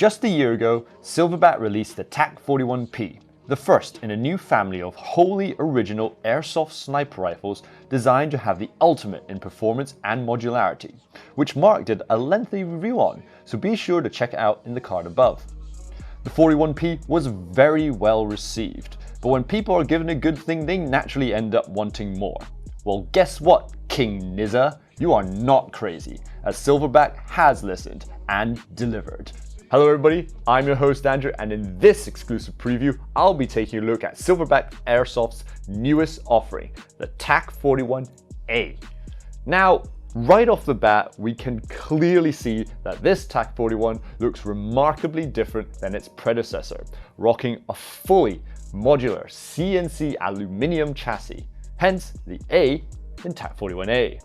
Just a year ago, Silverback released the TAC 41P, the first in a new family of wholly original airsoft sniper rifles designed to have the ultimate in performance and modularity, which Mark did a lengthy review on, so be sure to check it out in the card above. The 41P was very well received, but when people are given a good thing, they naturally end up wanting more. Well, guess what, King Nizza? You are not crazy, as Silverback has listened and delivered. Hello everybody, I'm your host Andrew, and in this exclusive preview, I'll be taking a look at Silverback Airsoft's newest offering, the TAC 41A. Now, right off the bat, we can clearly see that this TAC 41 looks remarkably different than its predecessor, rocking a fully modular CNC aluminium chassis, hence the A in TAC 41A.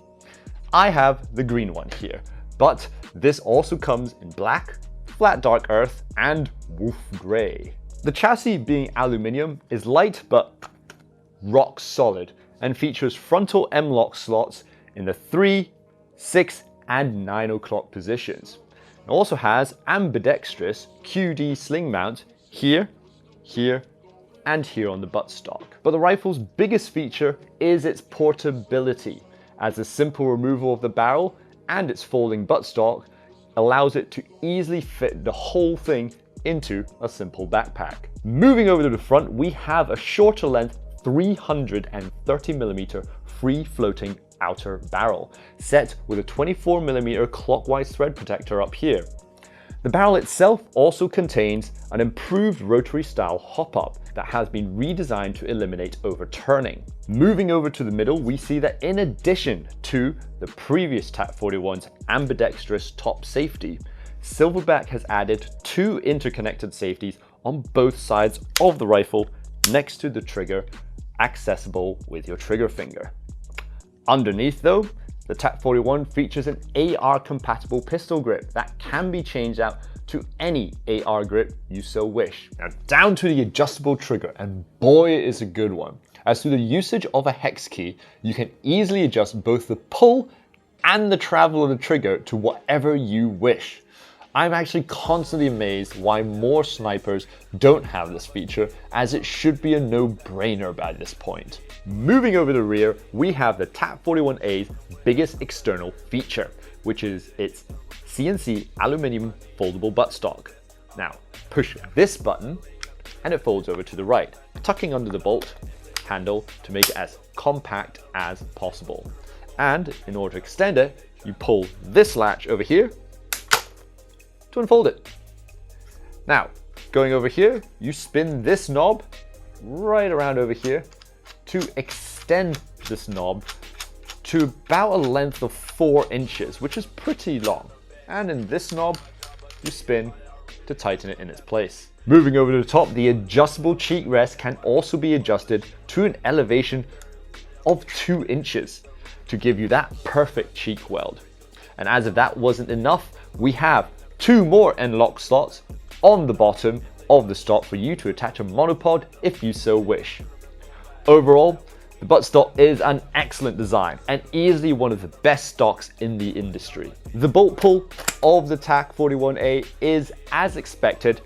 I have the green one here, but this also comes in black, flat dark earth, and wolf grey. The chassis, being aluminium, is light but rock solid and features frontal M-lock slots in the 3, 6, and 9 o'clock positions. It also has ambidextrous QD sling mount here, here, and here on the buttstock. But the rifle's biggest feature is its portability, as the simple removal of the barrel and its folding buttstock allows it to easily fit the whole thing into a simple backpack. Moving over to the front, we have a shorter length 330mm free floating outer barrel, set with a 24mm clockwise thread protector up here. The barrel itself also contains an improved rotary style hop-up that has been redesigned to eliminate overturning. Moving over to the middle, we see that in addition to the previous TAC 41's ambidextrous top safety, Silverback has added 2 interconnected safeties on both sides of the rifle next to the trigger, accessible with your trigger finger. Underneath though, the TAC 41 features an AR compatible pistol grip that can be changed out to any AR grip you so wish. Now down to the adjustable trigger, and boy is a good one. As through the usage of a hex key, you can easily adjust both the pull and the travel of the trigger to whatever you wish. I'm actually constantly amazed why more snipers don't have this feature, as it should be a no-brainer by this point. Moving over the rear, we have the TAC 41A's biggest external feature, which is its CNC aluminium foldable buttstock. Now, push this button and it folds over to the right, tucking under the bolt handle to make it as compact as possible. And in order to extend it, you pull this latch over here to unfold it. Now, going over here, you spin this knob right around over here to extend this knob to about a length of 4 inches, which is pretty long. And in this knob, you spin to tighten it in its place. Moving over to the top, the adjustable cheek rest can also be adjusted to an elevation of 2 inches to give you that perfect cheek weld. And as if that wasn't enough, we have 2 more N-lock slots on the bottom of the stock for you to attach a monopod if you so wish. Overall, the buttstock is an excellent design and easily one of the best stocks in the industry. The bolt pull of the TAC 41A is, as expected,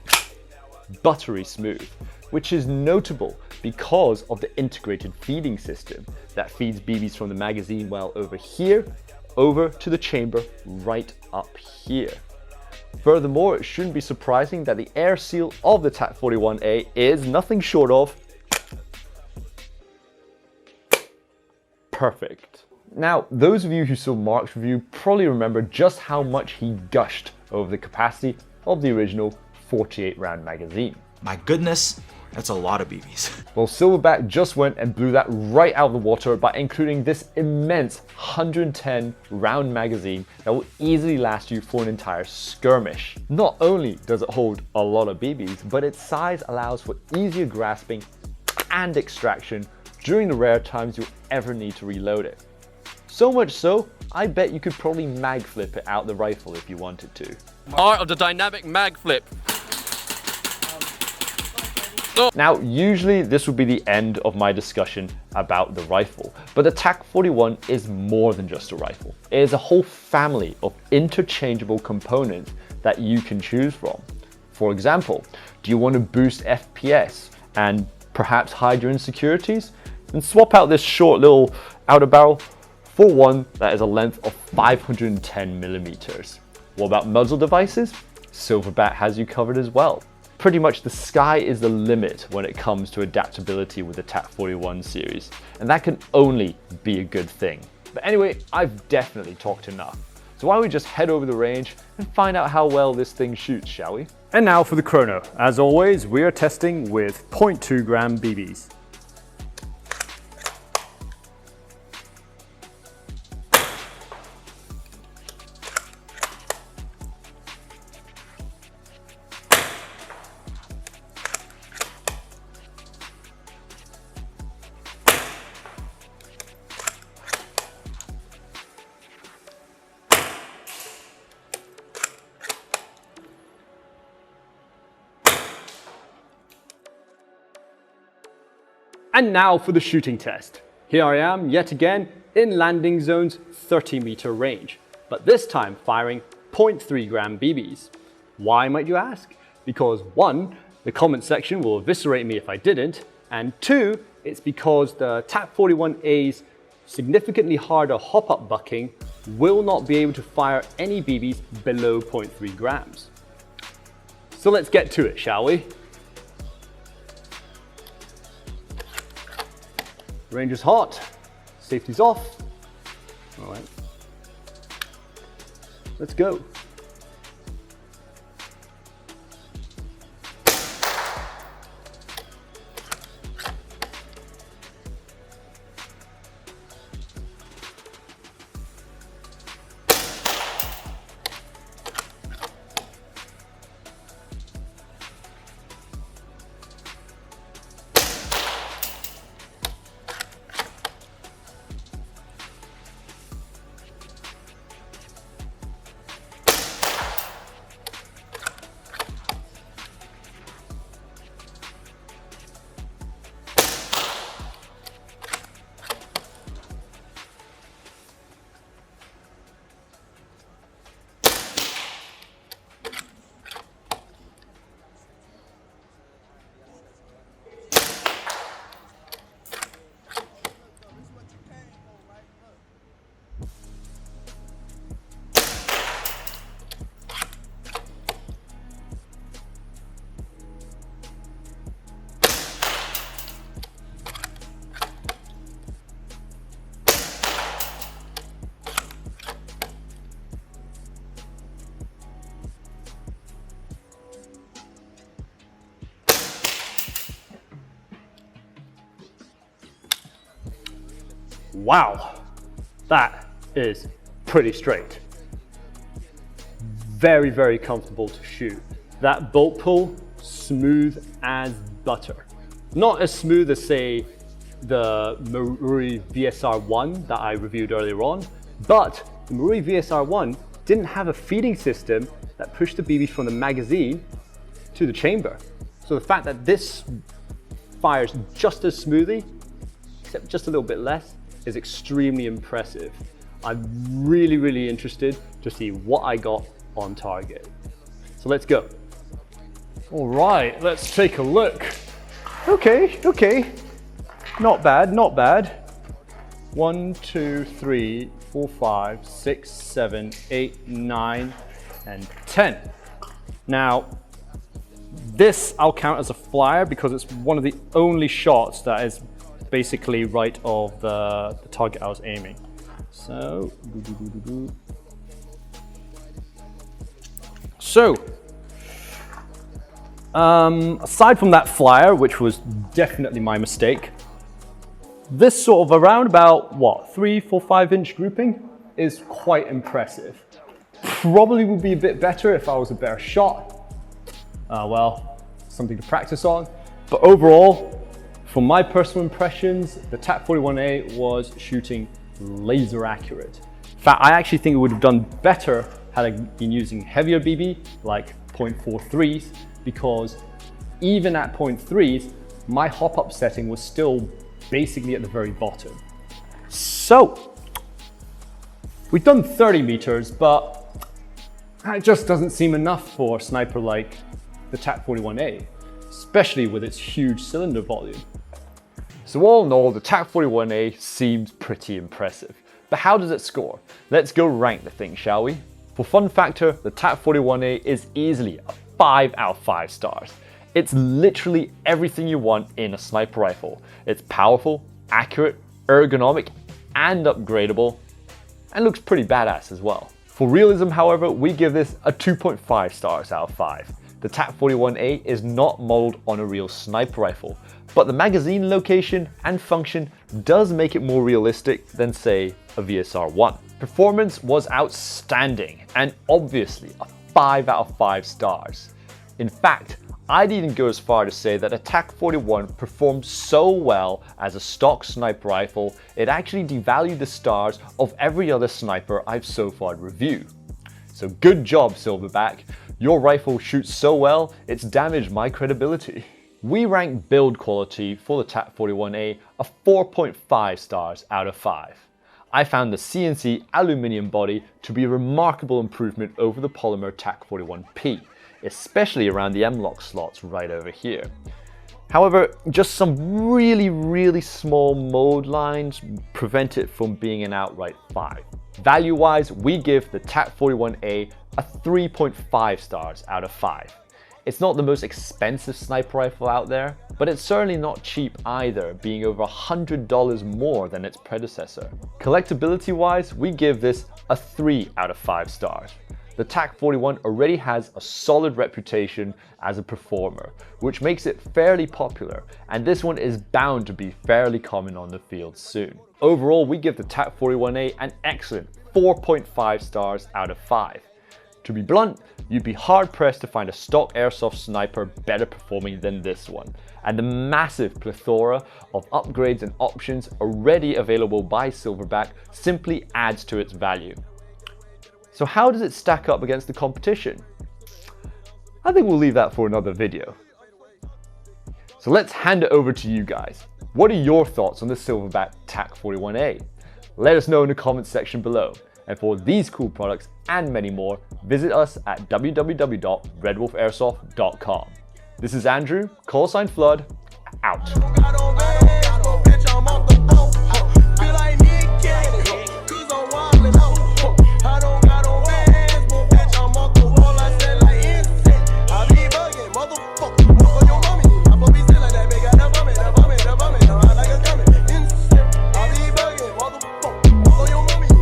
buttery smooth, which is notable because of the integrated feeding system that feeds BBs from the magazine well over here, over to the chamber right up here. Furthermore, it shouldn't be surprising that the air seal of the TAC 41A is nothing short of perfect. Now, those of you who saw Mark's review probably remember just how much he gushed over the capacity of the original 48 round magazine. My goodness, that's a lot of BBs. Well, Silverback just went and blew that right out of the water by including this immense 110 round magazine that will easily last you for an entire skirmish. Not only does it hold a lot of BBs, but its size allows for easier grasping and extraction during the rare times you ever need to reload it. So much so, I bet you could probably mag flip it out the rifle if you wanted to. Art of the dynamic mag flip. Now, usually this would be the end of my discussion about the rifle, but the TAC 41 is more than just a rifle. It is a whole family of interchangeable components that you can choose from. For example, do you want to boost FPS and perhaps hide your insecurities? Then swap out this short little outer barrel for one that is a length of 510 millimeters. What about muzzle devices? Silverback has you covered as well. Pretty much the sky is the limit when it comes to adaptability with the TAC 41 series, and that can only be a good thing. But anyway, I've definitely talked enough. So why don't we just head over the range and find out how well this thing shoots, shall we? And now for the Chrono. As always, we are testing with 0.2 gram BBs. And now for the shooting test. Here I am yet again in landing zone's 30-meter range, but this time firing 0.3 gram BBs. Why, might you ask? Because one, the comment section will eviscerate me if I didn't, and two, it's because the TAC 41A's significantly harder hop-up bucking will not be able to fire any BBs below 0.3 grams. So let's get to it, shall we? Range is hot, safety's off. All right, let's go. Wow, that is pretty straight. Very, very comfortable to shoot. That bolt pull, smooth as butter. Not as smooth as, say, the Marui VSR1 that I reviewed earlier on, but the Marui VSR1 didn't have a feeding system that pushed the BBs from the magazine to the chamber. So the fact that this fires just as smoothly, except just a little bit less, is extremely impressive. I'm really, really interested to see what I got on target. So let's go. All right, let's take a look. Okay. Not bad, not bad. 1, 2, 3, 4, 5, 6, 7, 8, 9, and 10. Now, this I'll count as a flyer because it's one of the only shots that is basically right of the target I was aiming. So, aside from that flyer, which was definitely my mistake, this sort of around about, what, 3, 4, 5 inch grouping is quite impressive. Probably would be a bit better if I was a better shot. Well, something to practice on. But overall, from my personal impressions, the TAC 41A was shooting laser accurate. In fact, I actually think it would have done better had I been using heavier BB, like 0.43s, because even at 0.3s, my hop-up setting was still basically at the very bottom. So, we've done 30 meters, but that just doesn't seem enough for a sniper like the TAC 41A, especially with its huge cylinder volume. So all in all, the TAC 41A seems pretty impressive. But how does it score? Let's go rank the thing, shall we? For fun factor, the TAC 41A is easily a 5 out of 5 stars. It's literally everything you want in a sniper rifle. It's powerful, accurate, ergonomic, and upgradable, and looks pretty badass as well. For realism, however, we give this a 2.5 stars out of 5. The TAC 41A is not modeled on a real sniper rifle, but the magazine location and function does make it more realistic than, say, a VSR-1. Performance was outstanding and obviously a 5 out of 5 stars. In fact, I'd even go as far to say that a TAC 41 performed so well as a stock sniper rifle, it actually devalued the stars of every other sniper I've so far reviewed. So good job, Silverback. Your rifle shoots so well, it's damaged my credibility. We rank build quality for the TAC 41A a 4.5 stars out of 5. I found the CNC aluminium body to be a remarkable improvement over the polymer TAC 41P, especially around the M-lock slots right over here. However, just some really small mold lines prevent it from being an outright 5. Value-wise, we give the TAC 41A a 3.5 stars out of 5. It's not the most expensive sniper rifle out there, but it's certainly not cheap either, being over $100 more than its predecessor. Collectability-wise, we give this a 3 out of 5 stars. The TAC 41 already has a solid reputation as a performer, which makes it fairly popular, and this one is bound to be fairly common on the field soon. Overall, we give the TAC 41A an excellent 4.5 stars out of 5. To be blunt, you'd be hard-pressed to find a stock airsoft sniper better performing than this one, and the massive plethora of upgrades and options already available by Silverback simply adds to its value. So how does it stack up against the competition? I think we'll leave that for another video. So let's hand it over to you guys. What are your thoughts on the Silverback TAC 41A? Let us know in the comments section below. And for these cool products and many more, visit us at www.redwolfairsoft.com. This is Andrew, _Flood, out.